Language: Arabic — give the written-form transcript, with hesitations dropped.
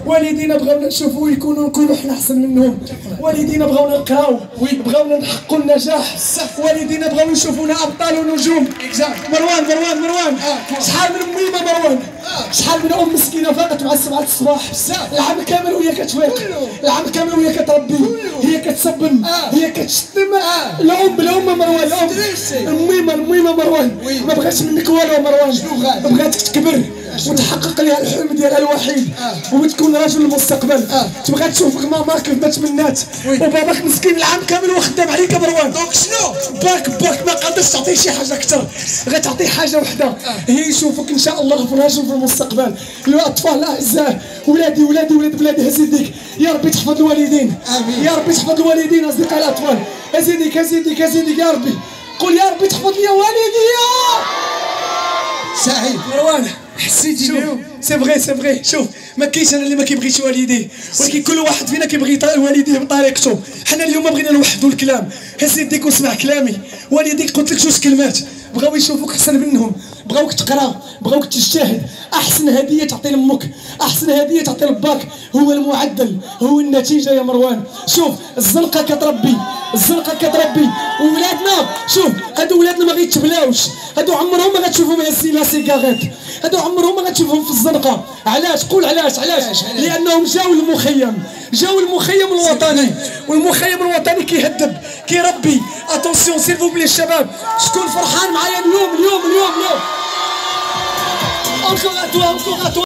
والدينا بغاونا نشوفوا نكونوا حنا احسن منهم، والدينا بغاونا نقراو، بغاونا نحققوا النجاح، والدينا بغاو يشوفونا ابطال ونجوم. مروان شحال من ميمه مروان، شحال من ام مسكينه فاقت مع 7 الصباح العام كامل وهي كتفيق، العام كامل وهي كتربي، هي كتسبن، هي كتشتم. الام مروان، الميمه مروان ما بغاتش منك والو مروان، بغاتك تكبر وتحقق لها الحلم ديالها الوحيد وتكون رجل المستقبل. تبغى تشوفك ماما كيف ما تمنات وباباك مسكين العام كامل وخدام عليك مروان. دونك شنو باك ما قادرش تعطيه شي حاجه اكثر، غتعطيه حاجه وحده هي يشوفك ان شاء الله في رجل في المستقبل. الاطفال الاعزاء، ولاد بلادي هزيديك، يا ربي تحفظ الوالدين، يا ربي تحفظ الوالدين اصدقاء الاطفال. ازيدك يا ربي، قول يا ربي تحفظ لي والدي. سعيد مروان حسيتي بهم؟ سي فغي شوف، ما كاينش انا اللي ما كيبغيش والديه، ولكن كل واحد فينا كيبغي والديه بطريقته. حنا اليوم بغينا نوحدوا الكلام. هزيديك واسمع كلامي، والديك قلت لك 2 كلمات، بغاو يشوفوك احسن منهم، بغاوك تقرا، بغاوك تجتهد. احسن هديه تعطي لامك، احسن هديه تعطي لباك هو المعدل، هو النتيجه يا مروان. شوف الزنقه كتربي، وولادنا شوف هادو ولادنا ما غيتبلاوش، هادو عمرهم ما غتشوفهم هازين لا سيكاريت، هادو عمرهم ما غتشوفهم في الزنقه. علاش؟ قول علاش؟ لانهم جاو المخيم الوطني، والمخيم الوطني كيهذب كيربي. اتونسيون سيل فو بلي الشباب، شكون فرحان معايا اليوم؟ انكور ا توا